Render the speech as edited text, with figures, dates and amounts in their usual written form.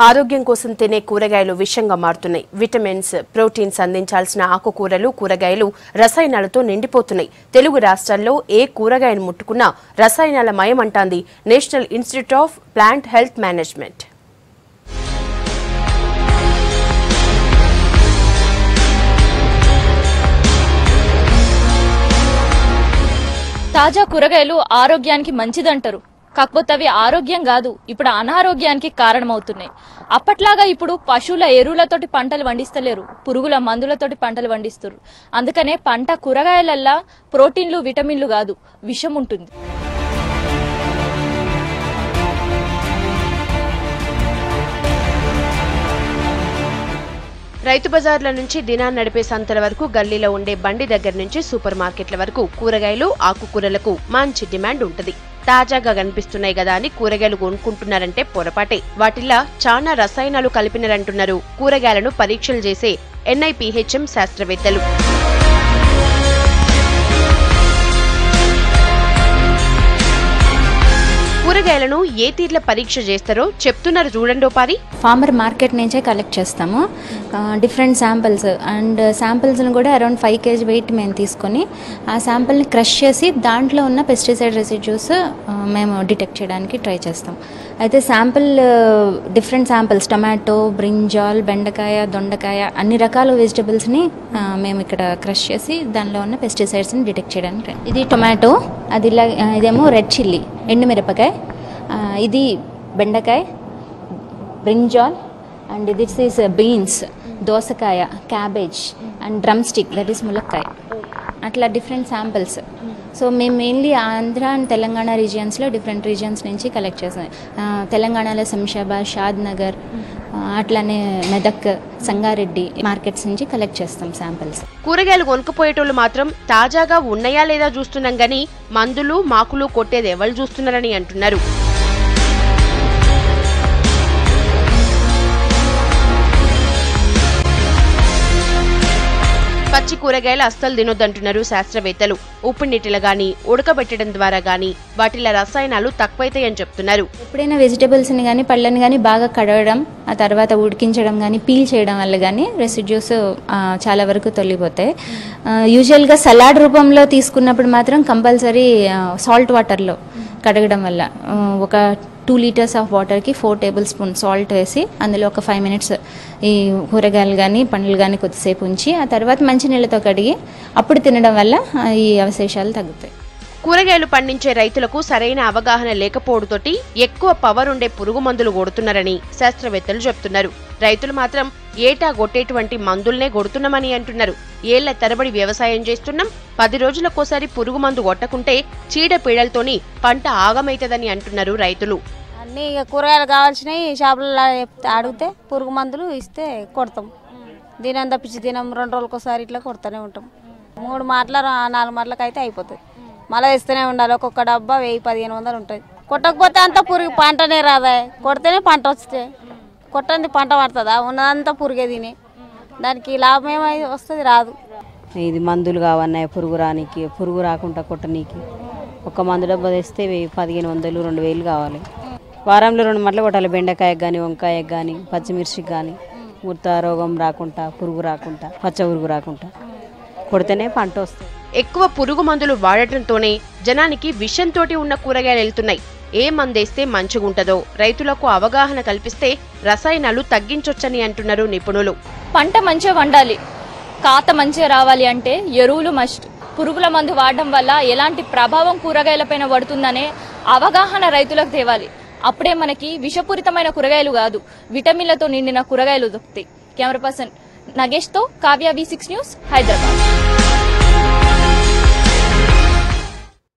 ఆరోగ్యం కోసం తినే కూరగాయలు విషంగా మారుతున్నాయి. విటమిన్స్, ప్రోటీన్స్ అందించాల్సిన ఆకుకూరలు, కూరగాయలు రసాయనాలతో నిండిపోతున్నాయి. తెలుగు రాష్ట్రాల్లో ఏ కూరగాయను ముట్టుకున్నా రసాయనాల మయమంటాంది national institute of plant health management. తాజా కూరగాయలు ఆరోగ్యానికి మంచిదంటారు. కాకపోతే అవి ఆరోగ్యం కాదు, ఇప్పుడు అనారోగ్యానికి కారణమవుతున్నాయి. అప్పట్లాగా ఇప్పుడు పశువుల ఎరువులతోటి పంటలు పండిస్తలేరు, పురుగుల మందులతోటి పంటలు పండిస్తారు. అందుకనే పంట కూరగాయలల్లా ప్రోటీన్లు, విటమిన్లు కాదు, విషం ఉంటుంది. రైతు బజార్ల నుంచి దినాన్ని నడిపే సంతల వరకు, గల్లీలో ఉండే బండి దగ్గర నుంచి సూపర్ మార్కెట్ల వరకు కూరగాయలు, ఆకుకూరలకు మంచి డిమాండ్ ఉంటుంది. తాజాగా కనిపిస్తున్నాయి కదా అని కూరగాయలు కొనుక్కుంటున్నారంటే పొరపాటే. వాటిల్లా చాలా రసాయనాలు కలిపినారంటున్నారు కూరగాయలను పరీక్షలు చేసే NIPHM శాస్త్రవేత్తలు. కూరగాయలను ఏ తీర్ల పరీక్ష చేస్తారో చెప్తున్నారు చూడండి. పారి ఫార్మర్ మార్కెట్ నుంచే కలెక్ట్ చేస్తాము డిఫరెంట్ శాంపిల్స్, అండ్ శాంపిల్స్ని కూడా అరౌండ్ 5 kg వెయిట్ మేము తీసుకొని ఆ శాంపిల్ని క్రష్ చేసి దాంట్లో ఉన్న పెస్టిసైడ్ రెసిడ్యూస్ మేము డిటెక్ట్ చేయడానికి ట్రై చేస్తాం. అయితే డిఫరెంట్ శాంపిల్స్ టమాటో, బ్రింజాల్, బెండకాయ, దొండకాయ అన్ని రకాల వెజిటబుల్స్ని మేము ఇక్కడ క్రష్ చేసి దానిలో ఉన్న పెస్టిసైడ్స్ని డిటెక్ట్ చేయడానికి. ఇది టొమాటో, ఇదేమో రెడ్ చిల్లీ, ఎండుమిరపకాయ, ఇది బెండకాయ, brinjal, and this is beans, దోసకాయ, cabbage, and drumstick, that is ములక్కాయ. అట్లా డిఫరెంట్ శాంపిల్స్. సో మేము మెయిన్లీ ఆంధ్ర అండ్ తెలంగాణ రీజియన్స్లో డిఫరెంట్ రీజియన్స్ నుంచి కలెక్ట్ చేస్తాం. తెలంగాణలో శంషాబాద్, షాద్ నగర్, అట్లానే మెదక్, సంగారెడ్డి మార్కెట్స్ నుంచి కలెక్ట్ చేస్తాం శాంపిల్స్. కూరగాయలు కొనుక్కుపోయేటోళ్ళు మాత్రం తాజాగా ఉన్నాయా లేదా చూస్తున్నాం గానీ మందులు, మాకులు కొట్టేది ఎవరు చూస్తున్నారని అంటున్నారు. పచ్చి కూరగాయలు అస్సలు తినొద్దంటున్నారు శాస్త్రవేత్తలు. ఉప్పు నీటిలో గానీ ఉడకబెట్టడం ద్వారా గానీ వాటిలో రసాయనాలు తక్కువైతాయని చెప్తున్నారు. ఎప్పుడైనా వెజిటబుల్స్ని కానీ పళ్ళని కానీ బాగా కడగడం, ఆ తర్వాత ఉడికించడం కానీ పీల్ చేయడం వల్ల కానీ రెసిడ్యూస్ చాలా వరకు తొలగిపోతాయి. యూజువల్గా సలాడ్ రూపంలో తీసుకున్నప్పుడు మాత్రం కంపల్సరీ సాల్ట్ వాటర్లో కడగడం వల్ల ఒక 2 liters ఆఫ్ వాటర్కి 4 tablespoons సాల్ట్ వేసి అందులో ఒక 5 minutes ఈ కూరగాయలు కానీ పండ్లు కానీ కొద్దిసేపు ఉంచి ఆ తర్వాత మంచినీళ్ళతో కడిగి అప్పుడు తినడం వల్ల ఈ అవశేషాలు తగ్గుతాయి. కూరగాయలు పండించే రైతులకు సరైన అవగాహన లేకపోవడంతోటి ఎక్కువ పవర్ ఉండే పురుగు మందులు కొడుతున్నారని శాస్త్రవేత్తలు చెప్తున్నారు. రైతులు మాత్రం ఏటా కొట్టేటువంటి మందుల్నే కొడుతున్నామని అంటున్నారు. ఏళ్ల తరబడి వ్యవసాయం చేస్తున్నాం, 10 రోజులకోసారి పురుగు మందు కొట్టకుంటే చీడపీడలతోని పంట ఆగమైతదని అంటున్నారు రైతులు. అన్ని కూరగాయలు కావాల్సినవి షాపులలో అడిగితే పురుగు మందులు ఇస్తే కొడతాం. దినం తప్పించి దినం 2 రోజులకోసారి ఇట్లా కొడుతూనే ఉంటాం. 3 మాటల 4 మాటలకు అయితే అయిపోతుంది. మళ్ళీ ఇస్తూనే ఉండాలి. ఒక్కొక్క డబ్బా 1000-1500 ఉంటుంది. కొట్టకపోతే అంతా పురుగు పంటనే రాదా, కొడితేనే పంట వస్తే కొట్టంది పంట పడుతుందా? ఉన్నదంతా పురుగే తినే, దానికి లాభం ఏమై వస్తుంది? రాదు. ఇది మందులు కావన్నాయి పురుగు రానికి, పురుగు రాకుండా కొట్టనీకి. ఒక మందు డబ్బా తెస్తే 1500-2000 కావాలి. వారంలో 2 మాటలు కొట్టాలి. బెండకాయకు కానీ, వంకాయకు కానీ, పచ్చిమిర్చికి కానీ ముర్త రోగం రాకుండా, పురుగు రాకుండా, పచ్చ పురుగు రాకుండా కొడితేనే పంట వస్తుంది. ఎక్కువ పురుగు మందులు వాడటంతోనే జనానికి విషంతోటి ఉన్న కూరగాయలు వెళ్తున్నాయి. ఏ మందేస్తే మంచిగుంటదో రైతులకు అవగాహన కల్పిస్తే రసాయనాలు తగ్గించొచ్చని అంటున్నారు నిపుణులు. పంట మంచిగా వండాలి, కాత మంచిగా రావాలి అంటే ఎరువులు మస్ట్. పురుగుల మందు వాడడం వల్ల ఎలాంటి ప్రభావం కూరగాయలపైన పడుతుందనే అవగాహన రైతులకు తేవాలి. అప్పుడే మనకి విషపూరితమైన కూరగాయలు కాదు, విటమిన్లతో నిండిన కూరగాయలు దొరుకుతాయి. కెమెరా పర్సన్ నగేష్తో కావ్య, V6 న్యూస్, హైదరాబాద్.